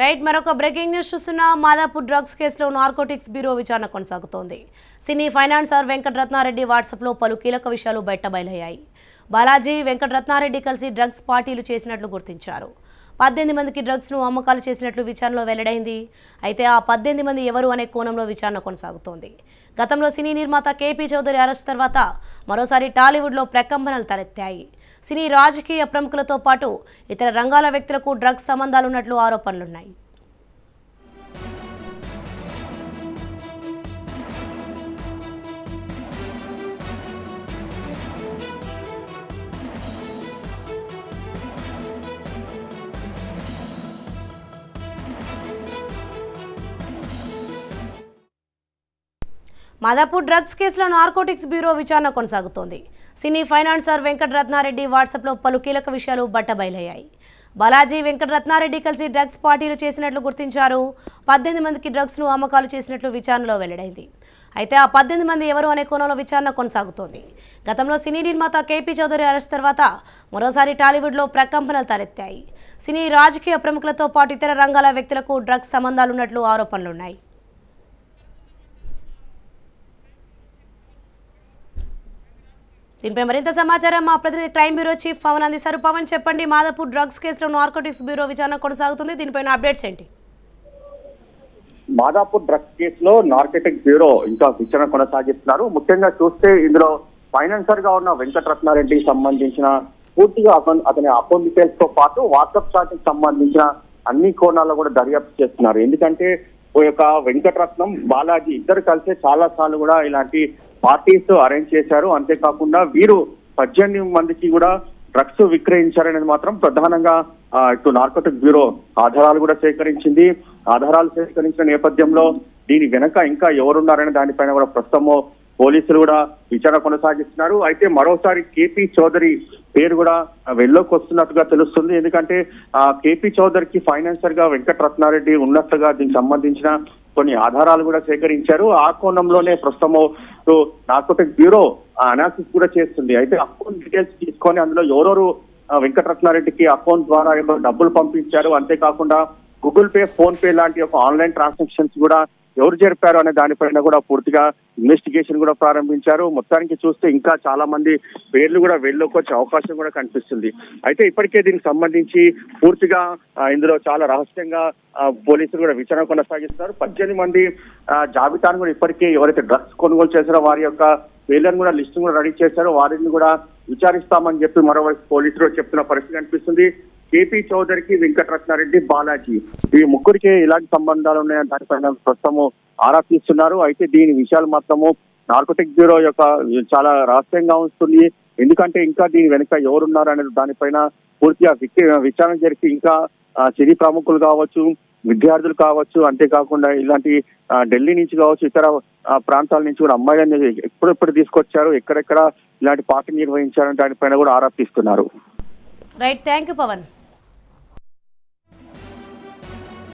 Right మరొక breaking news చూస్తున్నా Madhapur drugs కేసులో నార్కోటిక్స్ బ్యూరో విచారణ కొనసాగుతోంది. సినీ ఫైనాన్సర్ వెంకటరత్నారెడ్డి వాట్సాప్లో పలు కీలక విషయాలు బయటబయలయ్యాయి. బాలాజీ వెంకటరత్నారెడ్డి కలిసి డ్రగ్స్ పార్టీలు చేసినట్లు గుర్తించారు. 18 మందికి డ్రగ్స్ను అమ్మకాలు చేసినట్లు విచారణలో వెల్లడైంది. అయితే ఆ 18 మంది ఎవరు అనే కోణంలో విచారణ కొనసాగుతోంది. గతంలో సినీ నిర్మాత కేపీ చౌదరి అరెస్ట్ తర్వాత మరోసారి టాలీవుడ్లో ప్రకంపనలు తలెత్తాయి. సినీ రాజకీయ ప్రముఖులతో పాటు ఇతర రంగాల వ్యక్తులకు డ్రగ్స్ సంబంధాలున్నట్లు ఆరోపణలున్నాయి. మాదాపూర్ డ్రగ్స్ కేసులో నార్కోటిక్స్ బ్యూరో విచారణ కొనసాగుతోంది. సినీ ఫైనాన్సర్ వెంకటరత్నారెడ్డి వాట్సాప్లో పలు కీలక విషయాలు బట్టబయలయ్యాయి. బాలాజీ వెంకటరత్నారెడ్డి కలిసి డ్రగ్స్ పార్టీలు చేసినట్లు గుర్తించారు. 18 మందికి డ్రగ్స్ను అమ్మకాలు చేసినట్లు విచారణలో వెల్లడైంది. అయితే ఆ 18 మంది ఎవరు అనే కోణంలో విచారణ కొనసాగుతోంది. గతంలో సినీ నిర్మాత కేపీ చౌదరి అరెస్ట్ తర్వాత మరోసారి టాలీవుడ్లో ప్రకంపనలు తలెత్తాయి. సినీ రాజకీయ ప్రముఖులతో పాటు ఇతర రంగాల వ్యక్తులకు డ్రగ్స్ సంబంధాలున్నట్లు ఆరోపణలున్నాయి. దీనిపై మరింత సమాచారం మా ప్రతినిధి క్రైమ్ బ్యూరో చీఫ్ పవన్ అందిస్తారు. పవన్, చెప్పండి, మాదాపూర్ డ్రగ్స్ కేసులో నార్కోటిక్స్ బ్యూరో విచారణ కొనసాగుతుంది. దీనిపైన అప్డేట్స్ ఏంటి? మాదాపూర్ డ్రగ్స్ కేసులో నార్కోటిక్స్ బ్యూరో ఇంకా విచారణ కొనసాగిస్తున్నారు. ముఖ్యంగా చూస్తే ఇందులో ఫైనాన్సర్ గా ఉన్న వెంకటరత్నారెడ్డికి సంబంధించిన పూర్తిగా అతని అకౌంట్ డీటెయిల్స్ తో పాటు వాట్సాప్ చాట్కి సంబంధించిన అన్ని కోణాల్లో కూడా దర్యాప్తు చేస్తున్నారు. ఎందుకంటే ఓ యొక్క వెంకటరత్నం, బాలాజీ ఇద్దరు కలిసి చాలా సార్లు కూడా ఇలాంటి పార్టీస్ అరేంజ్ చేశారు. అంతేకాకుండా వీరు 18 మందికి కూడా డ్రగ్స్ విక్రయించారనేది మాత్రం ప్రధానంగా ఇటు నార్కోటిక్స్ బ్యూరో ఆధారాలు కూడా సేకరించింది. ఆధారాలు సేకరించిన నేపథ్యంలో దీని వెనక ఇంకా ఎవరున్నారనే దానిపైన కూడా ప్రస్తుతం పోలీసులు కూడా విచారణ కొనసాగిస్తున్నారు. అయితే మరోసారి కేపీ చౌదరి పేరు కూడా వెల్లోకి వస్తున్నట్టుగా తెలుస్తుంది. ఎందుకంటే కేపీ చౌదరికి ఫైనాన్సర్ గా వెంకటరత్నారెడ్డి ఉన్నట్టుగా దీనికి సంబంధించిన కొన్ని ఆధారాలు కూడా సేకరించారు. ఆ కోణంలోనే ప్రస్తుతం నార్కోటిక్స్ బ్యూరో అనాలిసిస్ కూడా చేస్తుంది. అయితే అకౌంట్ డీటెయిల్స్ తీసుకొని అందులో ఎవరెవరు వెంకటరత్నారెడ్డికి అకౌంట్ ద్వారా డబ్బులు పంపించారు, అంతేకాకుండా గూగుల్ పే, ఫోన్ పే లాంటి ఒక ఆన్లైన్ ట్రాన్సాక్షన్స్ కూడా ఎవరు జరిపారు అనే దానిపైన కూడా పూర్తిగా ఇన్వెస్టిగేషన్ కూడా ప్రారంభించారు. మొత్తానికి చూస్తే ఇంకా చాలా మంది పేర్లు కూడా వెళ్ళలోకి వచ్చే అవకాశం కూడా కనిపిస్తుంది. అయితే ఇప్పటికే దీనికి సంబంధించి పూర్తిగా ఇందులో చాలా రహస్యంగా పోలీసులు కూడా విచారణ కొనసాగిస్తున్నారు. 18 మంది జాబితాను కూడా ఇప్పటికే ఎవరైతే డ్రగ్స్ కొనుగోలు చేశారో వారి యొక్క పేర్లను కూడా లిస్టు కూడా రెడీ చేశారో వారిని కూడా విచారిస్తామని చెప్పి మరోవైపు పోలీసులు చెప్తున్న పరిస్థితి కనిపిస్తుంది. కేపీ చౌదరికి, వెంకటరత్నారెడ్డి, బాలాజీ ఈ ముగ్గురికి ఇలాంటి సంబంధాలు ఉన్నాయని దానిపైన ప్రస్తుతం ఆరా తీస్తున్నారు. అయితే దీని విషయాలు మాత్రము నార్కోటిక్స్ బ్యూరో యొక్క చాలా రహస్యంగా ఉంటుంది. ఎందుకంటే ఇంకా దీని వెనుక ఎవరున్నారు అనేది దానిపైన పూర్తిగా విచారణ జరిపి ఇంకా సినీ ప్రముఖులు కావచ్చు, విద్యార్థులు కావచ్చు, అంతేకాకుండా ఇలాంటి ఢిల్లీ నుంచి కావచ్చు, ఇతర ప్రాంతాల నుంచి కూడా అమ్మాయిలను ఎప్పుడెప్పుడు తీసుకొచ్చారు, ఎక్కడెక్కడ ఇలాంటి పార్టీ నిర్వహించారని దానిపైన కూడా ఆరా తీస్తున్నారు. Right, thank you Pawan.